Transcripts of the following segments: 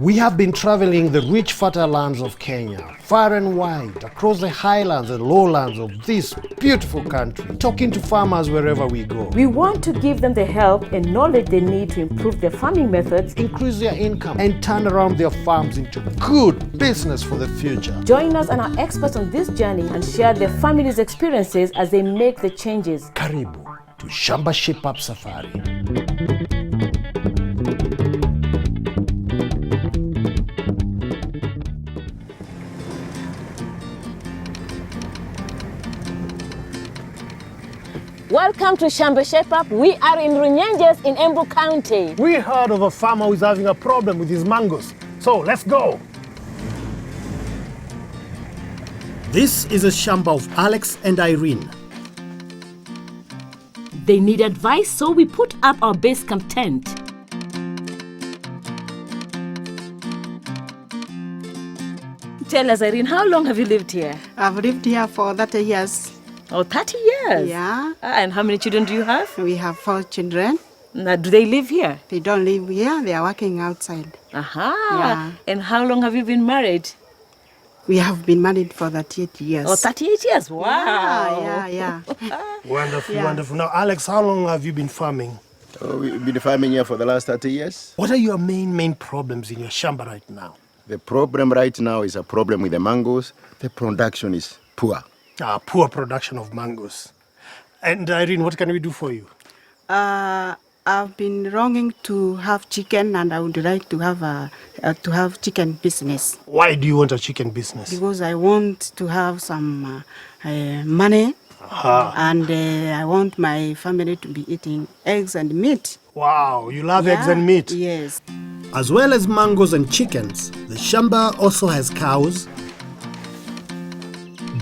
We have been traveling the rich fertile lands of Kenya, far and wide, across the highlands and lowlands of this beautiful country, talking to farmers wherever we go. We want to give them the help and knowledge they need to improve their farming methods, increase their income, and turn around their farms into good business for the future. Join us and our experts on this journey and share their families' experiences as they make the changes. Karibu to Shamba Shape Up Safari. Welcome to Shamba Shape Up. We are in Runyenjes in Embu County. We heard of a farmer who is having a problem with his mangoes. So let's go. This is a Shamba of Alex and Irene. They need advice, so we put up our base camp tent. Tell us, Irene, how long have you lived here? I've lived here for 30 years. Oh, 30 years? Yeah. And how many children do you have? We have 4 children. Now, do they live here? They don't live here. They are working outside. Aha. Yeah. And how long have you been married? We have been married for 38 years. Oh, 38 years. Wow. Yeah. Wonderful, Yeah. wonderful. Now, Alex, how long have you been farming? We've been farming here for the last 30 years. What are your main problems in your Shamba right now? The problem right now is a problem with the mangoes. The production is poor. Poor production of mangoes. And Irene, what can we do for you? I've been longing to have chicken, and I would like to have chicken business. Why do you want a chicken business? Because I want to have some money, and I want my family to be eating eggs and meat. Wow, you love eggs and meat? Yes. As well as mangoes and chickens, the Shamba also has cows,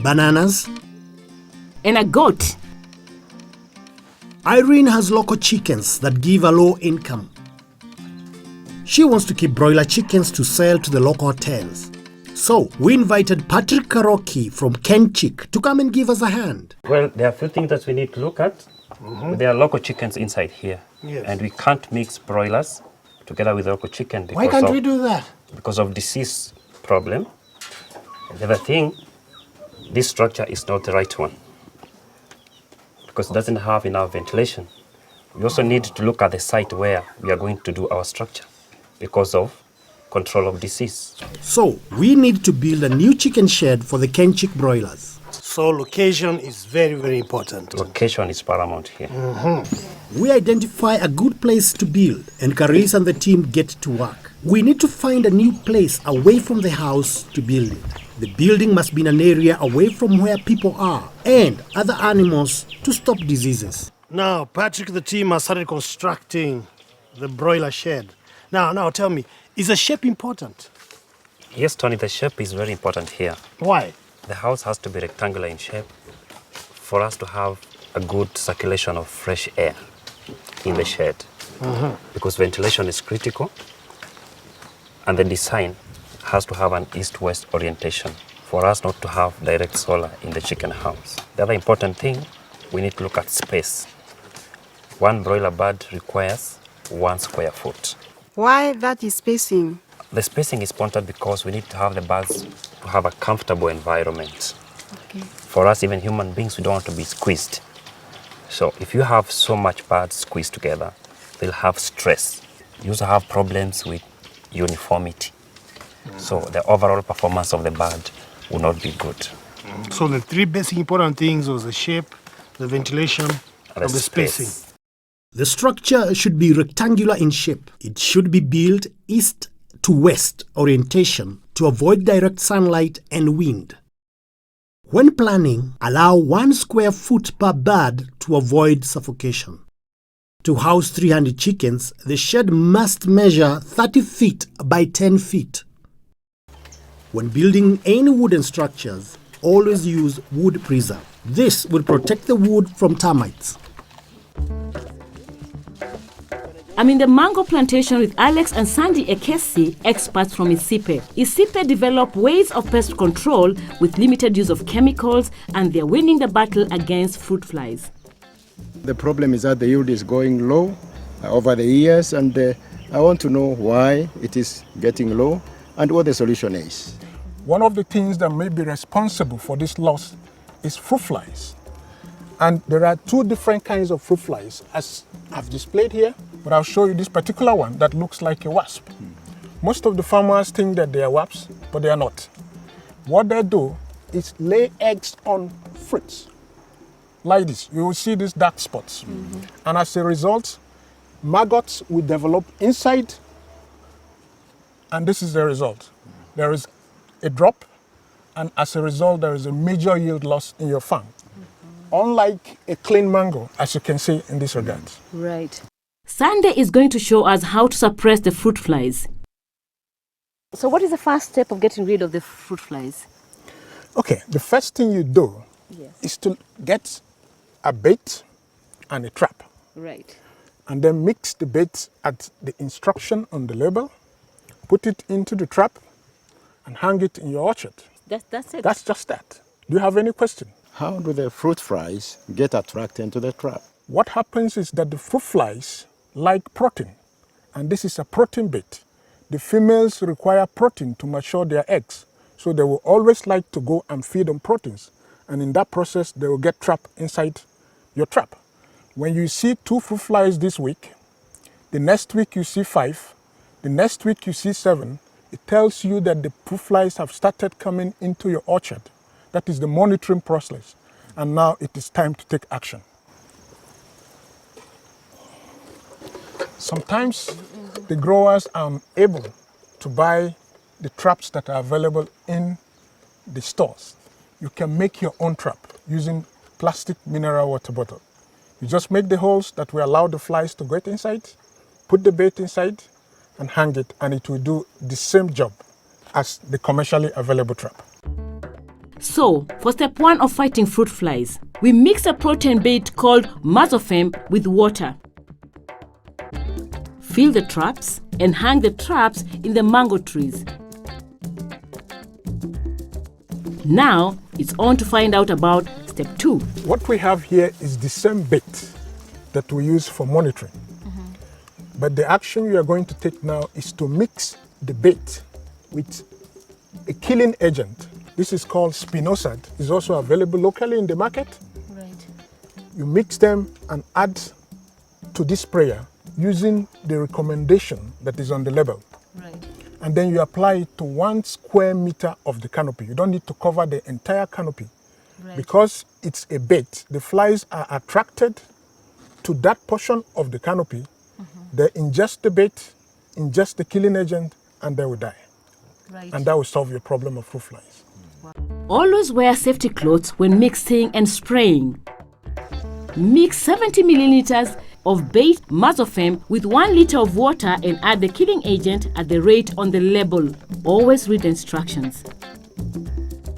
bananas, and a goat. Irene has local chickens that give a low income. She wants to keep broiler chickens to sell to the local hotels. So we invited Patrick Karoki from Kenchik to come and give us a hand. Well, there are a few things that we need to look at. There are local chickens inside here. Yes. And we can't mix broilers together with local chicken. Why can't we do that? Because of disease problem. And the other thing, this structure is not the right one, because it doesn't have enough ventilation. We also need to look at the site where we are going to do our structure because of control of disease. So we need to build a new chicken shed for the Kenchik broilers. So location is very important. Location is paramount here. We identify a good place to build, and Caris and the team get to work. We need to find a new place away from the house to build it. The building must be in an area away from where people are and other animals to stop diseases. Now, Patrick, the team has started constructing the broiler shed. Now tell me, is the shape important? Yes, Tony, the shape is very important here. Why? The house has to be rectangular in shape for us to have a good circulation of fresh air in the shed. Because ventilation is critical, and the design has to have an east-west orientation for us not to have direct solar in the chicken house. The other important thing, we need to look at space. One broiler bird requires 1 square foot. Why that is spacing? The spacing is important because we need to have the birds to have a comfortable environment. Okay. For us, even human beings, we don't want to be squeezed. So if you have so much birds squeezed together, they'll have stress. You also have problems with uniformity. So the overall performance of the bird will not be good. So the 3 basic important things was the shape, the ventilation, and the spacing. The structure should be rectangular in shape. It should be built east to west orientation to avoid direct sunlight and wind. When planning, allow 1 square foot per bird to avoid suffocation. To house 300 chickens, the shed must measure 30 feet by 10 feet. When building any wooden structures, always use wood preserve. This will protect the wood from termites. I'm in the mango plantation with Alex and Sandy Ekesi, experts from Isipe. Isipe develop ways of pest control with limited use of chemicals, and they're winning the battle against fruit flies. The problem is that the yield is going low over the years, and I want to know why it is getting low and what the solution is. One of the things that may be responsible for this loss is fruit flies. And there are two different kinds of fruit flies, as I've displayed here, but I'll show you this particular one that looks like a wasp. Most of the farmers think that they are wasps, but they are not. What they do is lay eggs on fruits. Like this, you will see these dark spots. And as a result, maggots will develop inside, and this is the result. There is a drop, and as a result, there is a major yield loss in your farm. Unlike a clean mango, as you can see in this regard. Right. Sunday is going to show us how to suppress the fruit flies. So what is the first step of getting rid of the fruit flies? Okay, the first thing you do is to get a bait and a trap. Right. And then mix the bait at the instruction on the label, put it into the trap, and hang it in your orchard. That's it. That's just that. Do you have any question? How do the fruit flies get attracted into the trap? What happens is that the fruit flies like protein, and this is a protein bait. The females require protein to mature their eggs, so they will always like to go and feed on proteins, and in that process they will get trapped inside your trap. When you see 2 fruit flies this week, the next week you see 5, the next week you see 7, it tells you that the fruit flies have started coming into your orchard. That is the monitoring process, and now it is time to take action. Sometimes the growers are able to buy the traps that are available in the stores. You can make your own trap using plastic mineral water bottle. You just make the holes that will allow the flies to get inside, put the bait inside, and hang it, and it will do the same job as the commercially available trap. So, for step 1 of fighting fruit flies, we mix a protein bait called Mazofem with water. Fill the traps and hang the traps in the mango trees. Now, it's on to find out about step 2. What we have here is the same bait that we use for monitoring. But the action you are going to take now is to mix the bait with a killing agent. This is called spinosad. It's also available locally in the market. Right. You mix them and add to this sprayer using the recommendation that is on the label. Right. And then you apply it to 1 square meter of the canopy. You don't need to cover the entire canopy. Right. Because it's a bait, the flies are attracted to that portion of the canopy. They ingest the bait, ingest the killing agent, and they will die. Right. And that will solve your problem of fruit flies. Always wear safety clothes when mixing and spraying. Mix 70 milliliters of bait Mazofem with 1 liter of water and add the killing agent at the rate on the label. Always read the instructions.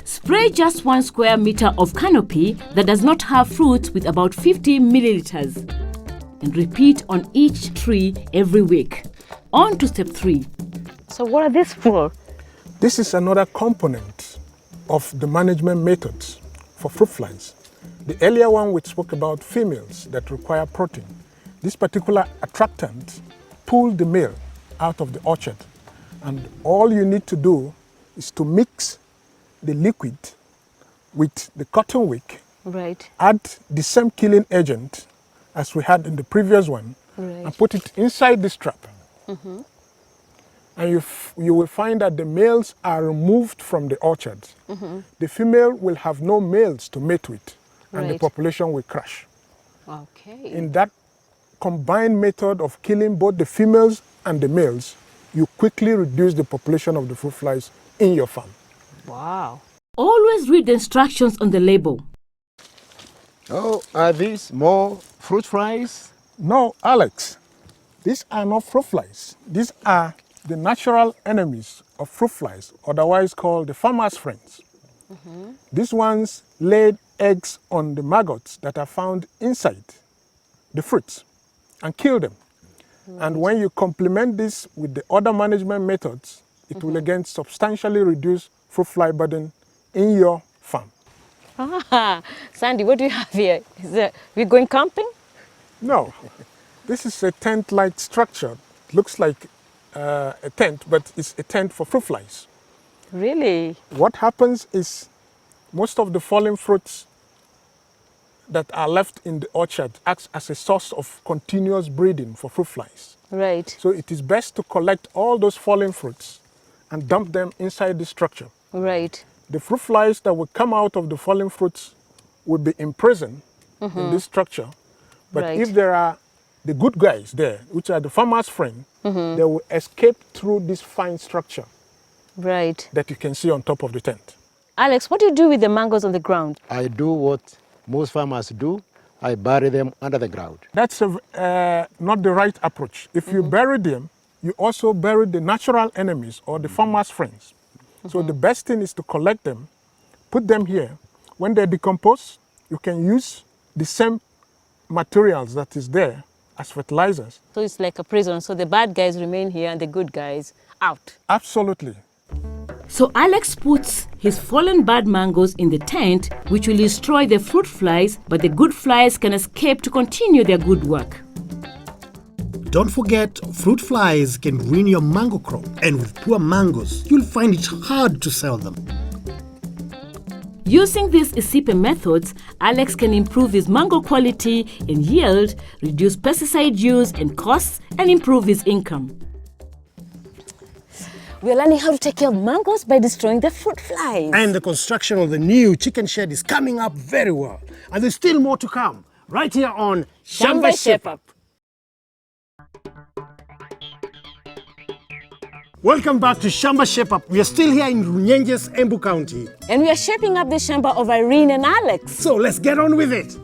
Spray just 1 square meter of canopy that does not have fruits with about 50 milliliters. And repeat on each tree every week. On to step 3. So what are these for? This is another component of the management methods for fruit flies. The earlier one we spoke about females that require protein. This particular attractant pulls the male out of the orchard, and all you need to do is to mix the liquid with the cotton wick, Right. add the same killing agent as we had in the previous one, Right. and put it inside this trap. And you will find that the males are removed from the orchard. The female will have no males to mate with, and the Right. population will crash. Okay. In that combined method of killing both the females and the males, you quickly reduce the population of the fruit flies in your farm. Wow. Always read the instructions on the label. Oh, are these more fruit flies? No, Alex, these are not fruit flies. These are the natural enemies of fruit flies, otherwise called the farmer's friends. These ones laid eggs on the maggots that are found inside the fruits and kill them. And when you complement this with the other management methods, it will again substantially reduce fruit fly burden in your farm. Ah, Sandy, what do you have here? We going camping? No, this is a tent-like structure looks like a tent, but it's a tent for fruit flies. Really? What happens is most of the fallen fruits that are left in the orchard acts as a source of continuous breeding for fruit flies. Right. So it is best to collect all those fallen fruits and dump them inside the structure. Right. The fruit flies that will come out of the fallen fruits will be imprisoned in this structure. But Right. if there are the good guys there, which are the farmer's friend, they will escape through this fine structure Right. that you can see on top of the tent. Alex, what do you do with the mangoes on the ground? I do what most farmers do. I bury them under the ground. That's not the right approach. If you bury them, you also bury the natural enemies or the farmer's friends. So the best thing is to collect them, put them here. When they decompose, you can use the same materials that is there as fertilizers. So it's like a prison. So the bad guys remain here and the good guys out. Absolutely. So Alex puts his fallen bad mangoes in the tent, which will destroy the fruit flies, but the good flies can escape to continue their good work. Don't forget, fruit flies can ruin your mango crop, and with poor mangoes, you'll find it hard to sell them. Using these ISIPE methods, Alex can improve his mango quality and yield, reduce pesticide use and costs, and improve his income. We are learning how to take care of mangoes by destroying the fruit flies. And the construction of the new chicken shed is coming up very well. And there's still more to come, right here on Shamba Shape Up. Welcome back to Shamba Shape Up. We are still here in Runyenjes, Embu County. And we are shaping up the Shamba of Irene and Alex. So let's get on with it.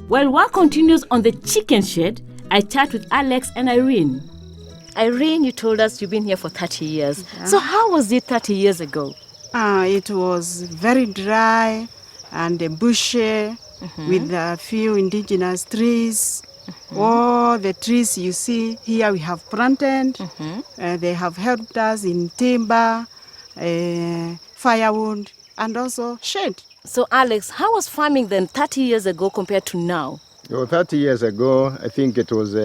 While work continues on the chicken shed, I chat with Alex and Irene. Irene, you told us you've been here for 30 years. Yeah. So how was it 30 years ago? It was very dry and bushy with a few indigenous trees. All the trees you see here we have planted. They have helped us in timber, firewood, and also shade. So Alex, how was farming then 30 years ago compared to now? 30 years ago, I think it was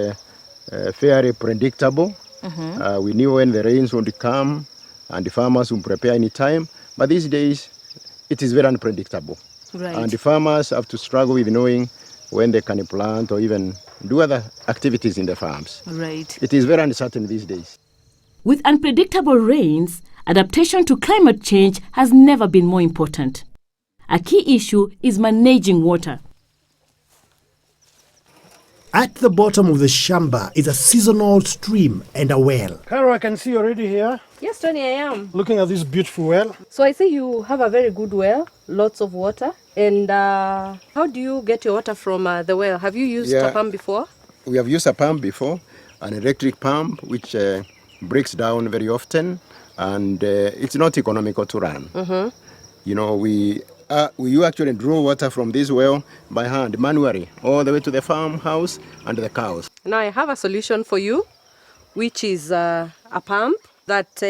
fairly predictable. We knew when the rains would come and the farmers would prepare any time. But these days, it is very unpredictable. Right. And the farmers have to struggle with knowing when they can plant or even do other activities in the farms. Right. It is very uncertain these days. With unpredictable rains, adaptation to climate change has never been more important. A key issue is managing water. At the bottom of the Shamba is a seasonal stream and a well. Caro, I can see you already here, Yes, Tony, I am. looking at this beautiful well. So I see you have a very good well, lots of water. And how do you get your water from the well? Have you used a pump before? We have used a pump before, an electric pump, which breaks down very often, and it's not economical to run. You know, we actually draw water from this well by hand, manually, all the way to the farmhouse and the cows. Now I have a solution for you, which is a pump that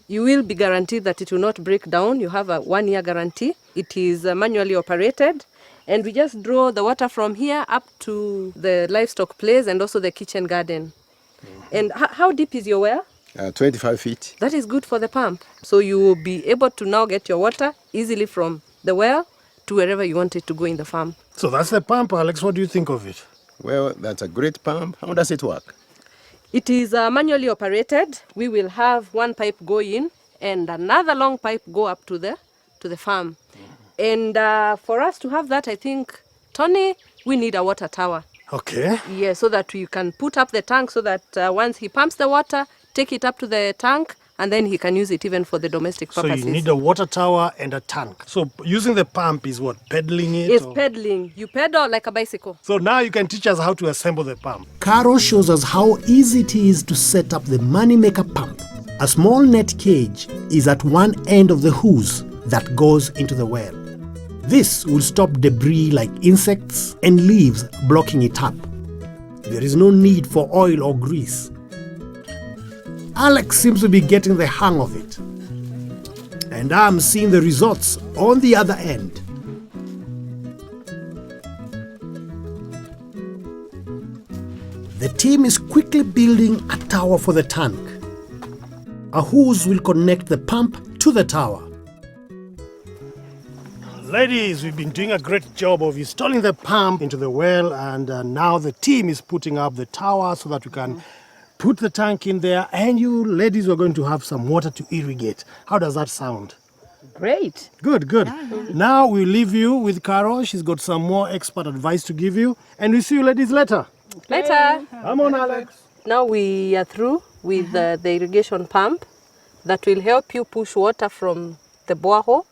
you will be guaranteed that it will not break down. You have a 1-year guarantee. It is manually operated. And we just draw the water from here up to the livestock place and also the kitchen garden. And how deep is your well? 25 feet. That is good for the pump. So you will be able to now get your water easily from the well to wherever you want it to go in the farm. So that's the pump, Alex. What do you think of it? Well, that's a great pump. How does it work? It is manually operated. We will have one pipe go in and another long pipe go up to the farm. And for us to have that, I think, Tony, we need a water tower. Okay. Yeah, so that we can put up the tank so that once he pumps the water, take it up to the tank, and then he can use it even for the domestic purposes. So you need a water tower and a tank. So using the pump is what, pedaling it? It's or- pedaling. You pedal like a bicycle. So now you can teach us how to assemble the pump. Caro shows us how easy it is to set up the moneymaker pump. A small net cage is at one end of the hose that goes into the well. This will stop debris like insects and leaves blocking it up. There is no need for oil or grease. Alex seems to be getting the hang of it. And I'm seeing the results on the other end. The team is quickly building a tower for the tank. A hose will connect the pump to the tower. Ladies, we've been doing a great job of installing the pump into the well, and now the team is putting up the tower so that we can put the tank in there, and you ladies are going to have some water to irrigate. How does that sound? Great. Good, good. Now we leave you with Carol. She's got some more expert advice to give you, and we'll see you ladies later. Later. Come on, Alex. Now we are through with the irrigation pump that will help you push water from the borehole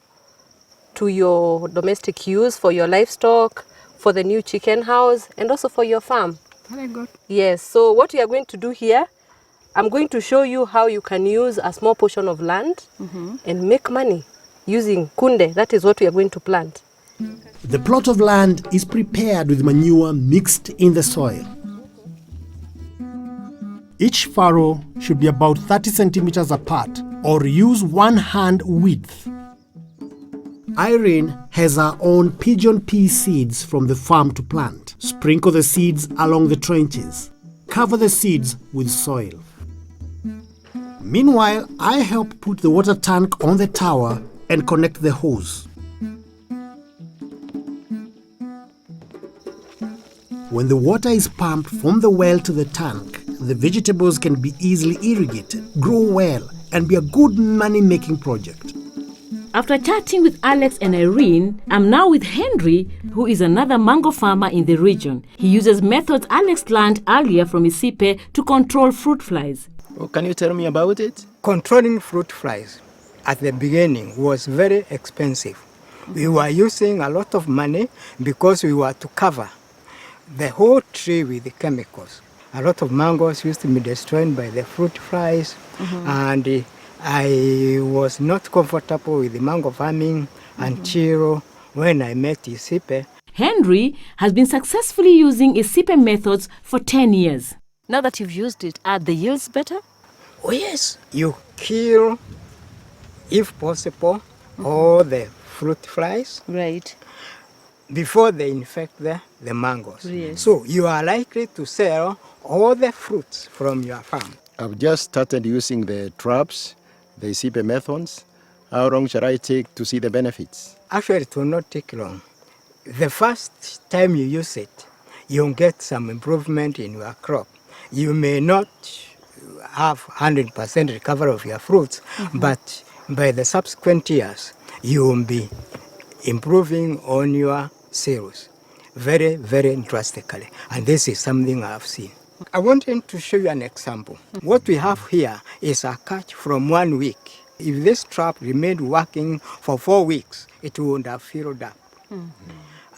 to your domestic use, for your livestock, for the new chicken house, and also for your farm. Very good. Yes, so what we are going to do here, I'm going to show you how you can use a small portion of land and make money using kunde. That is what we are going to plant. The plot of land is prepared with manure mixed in the soil. Each furrow should be about 30 centimeters apart or use 1 hand width. Irene has her own pigeon pea seeds from the farm to plant. Sprinkle the seeds along the trenches. Cover the seeds with soil. Meanwhile, I help put the water tank on the tower and connect the hose. When the water is pumped from the well to the tank, the vegetables can be easily irrigated, grow well, and be a good money-making project. After chatting with Alex and Irene, I'm now with Henry, who is another mango farmer in the region. He uses methods Alex learned earlier from Isipe to control fruit flies. Oh, can you tell me about it? Controlling fruit flies at the beginning was very expensive. We were using a lot of money because we were to cover the whole tree with the chemicals. A lot of mangoes used to be destroyed by the fruit flies, and I was not comfortable with the mango farming until when I met Isipe. Henry has been successfully using Isipe methods for 10 years. Now that you've used it, are the yields better? Oh yes, you kill, if possible, all the fruit flies Right. before they infect the mangoes. Yes. So you are likely to sell all the fruits from your farm. I've just started using the traps, the Isipe methods. How long shall I take to see the benefits? Actually, it will not take long. The first time you use it, you'll get some improvement in your crop. You may not have 100% recovery of your fruits, but by the subsequent years, you will be improving on your sales very, very drastically. And this is something I've seen. I wanted to show you an example. What we have here is a catch from 1 week. If this trap remained working for 4 weeks, it would have filled up.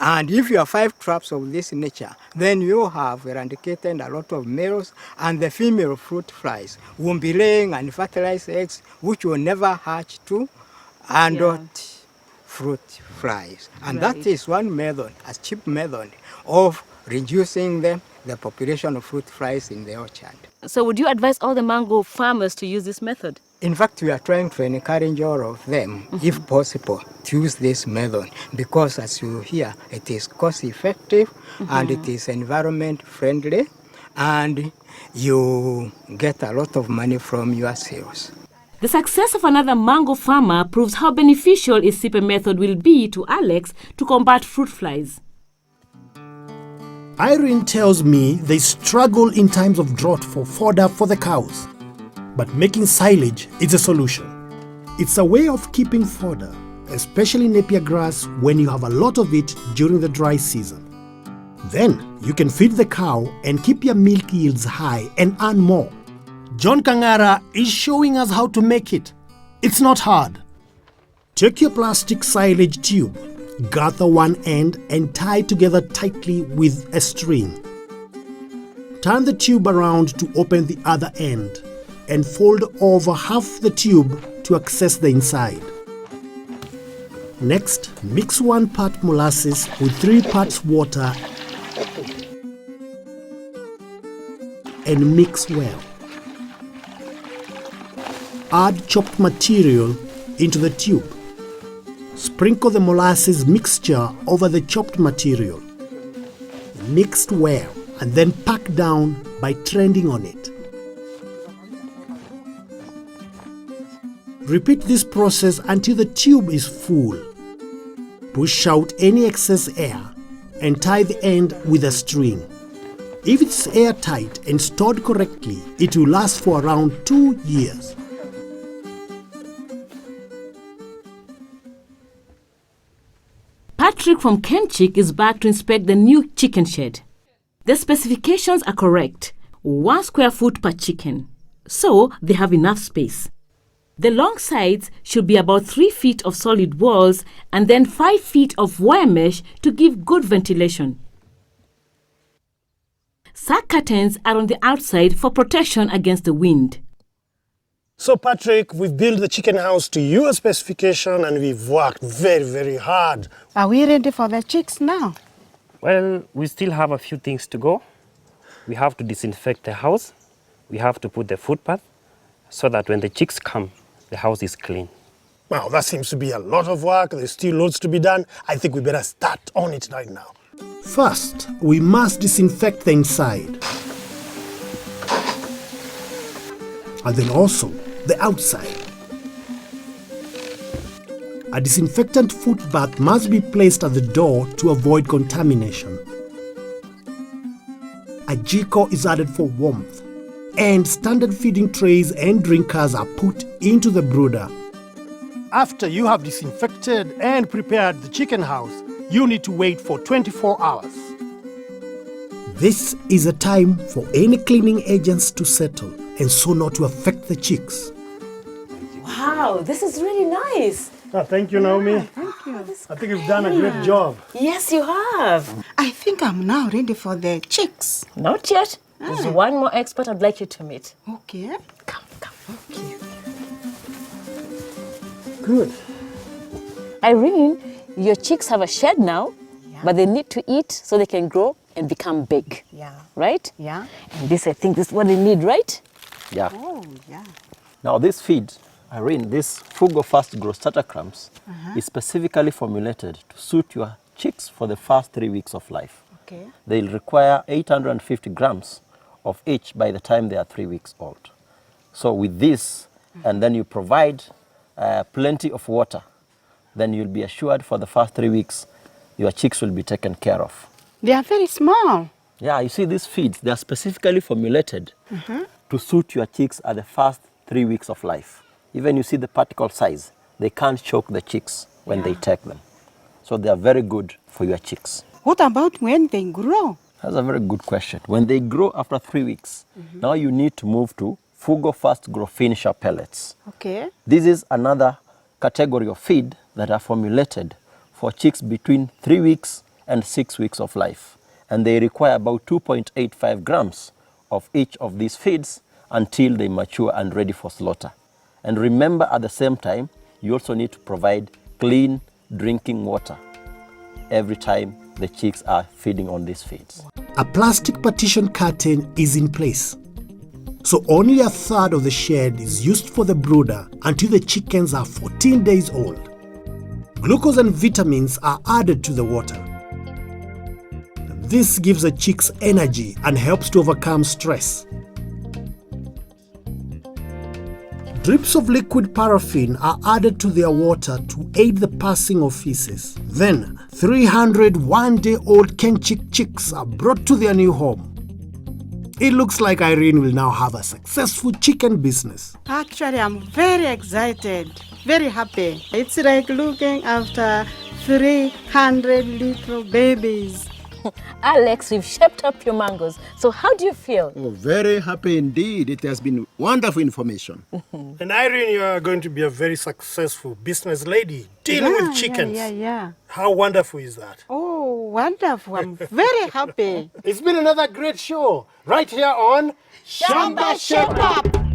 And if you have 5 traps of this nature, then you have eradicated a lot of males, and the female fruit flies will be laying and fertilize eggs, which will never hatch to adult fruit flies. And that is one method, a cheap method of reducing the population of fruit flies in the orchard. So would you advise all the mango farmers to use this method? In fact, we are trying to encourage all of them, if possible, to use this method because, as you hear, it is cost-effective and it is environment-friendly, and you get a lot of money from your sales. The success of another mango farmer proves how beneficial Isipe method will be to Alex to combat fruit flies. Irene tells me they struggle in times of drought for fodder for the cows. But making silage is a solution. It's a way of keeping fodder, especially napier grass when you have a lot of it during the dry season. Then you can feed the cow and keep your milk yields high and earn more. John Kangara is showing us how to make it. It's not hard. Take your plastic silage tube, gather one end and tie together tightly with a string. Turn the tube around to open the other end and fold over half the tube to access the inside. Next, mix 1 part molasses with 3 parts water and mix well. Add chopped material into the tube. Sprinkle the molasses mixture over the chopped material. Mixed well and then pack down by by treading on it. Repeat this process until the tube is full. Push out any excess air and tie the end with a string. If it's airtight and stored correctly, it will last for around 2 years. Patrick from Kenchik is back to inspect the new chicken shed. The specifications are correct, 1 square foot per chicken, so they have enough space. The long sides should be about 3 feet of solid walls and then 5 feet of wire mesh to give good ventilation. Sack curtains are on the outside for protection against the wind. So Patrick, we've built the chicken house to your specification and we've worked very, very hard. Are we ready for the chicks now? Well, we still have a few things to go. We have to disinfect the house. We have to put the footpath so that when the chicks come, the house is clean. Wow, that seems to be a lot of work. There's still loads to be done. I think we better start on it right now. First, we must disinfect the inside. And then also the outside. A disinfectant foot bath must be placed at the door to avoid contamination. A jiko is added for warmth, and standard feeding trays and drinkers are put into the brooder. After you have disinfected and prepared the chicken house, you need to wait for 24 hours. This is a time for any cleaning agents to settle and so not to affect the chicks. Wow, this is really nice. Oh, thank you, Naomi. Thank you. I think you've done a great job. Yes, you have. I think I'm now ready for the chicks. Not yet. There's one more expert I'd like you to meet. Okay. Come. Okay. Good. Irene, your chicks have a shed now, but they need to eat so they can grow and become big. Yeah. Right? Yeah. And this, I think, this is what they need, right? Yeah. Oh, yeah. Now this feed, Irene, this Fugo Fast Grow Starter Crumbs is specifically formulated to suit your chicks for the first 3 weeks of life. Okay. They'll require 850 grams of each by the time they are 3 weeks old. So with this, and then you provide plenty of water, then you'll be assured for the first 3 weeks, your chicks will be taken care of. They are very small. Yeah, you see these feeds, they are specifically formulated to suit your chicks at the first 3 weeks of life. Even you see the particle size, they can't choke the chicks when they take them. So they are very good for your chicks. What about when they grow? That's a very good question. When they grow after 3 weeks, now you need to move to Fugo Fast Grow Finisher pellets. Okay. This is another category of feed that are formulated for chicks between 3 weeks and 6 weeks of life. And they require about 2.85 grams of each of these feeds until they mature and ready for slaughter. And remember, at the same time, you also need to provide clean drinking water every time the chicks are feeding on these feeds. A plastic partition curtain is in place. So only a third of the shed is used for the brooder until the chickens are 14 days old. Glucose and vitamins are added to the water. This gives the chicks energy and helps to overcome stress. Drips of liquid paraffin are added to their water to aid the passing of feces. Then, 300 one-day-old Kenchik chicks are brought to their new home. It looks like Irene will now have a successful chicken business. Actually, I'm very excited, very happy. It's like looking after 300 little babies. Alex, you've shaped up your mangoes. So how do you feel? Oh, very happy indeed. It has been wonderful information. And Irene, you are going to be a very successful business lady dealing with chickens. Yeah. How wonderful is that? Oh, wonderful. I'm very happy. It's been another great show right here on Shamba Shape Up.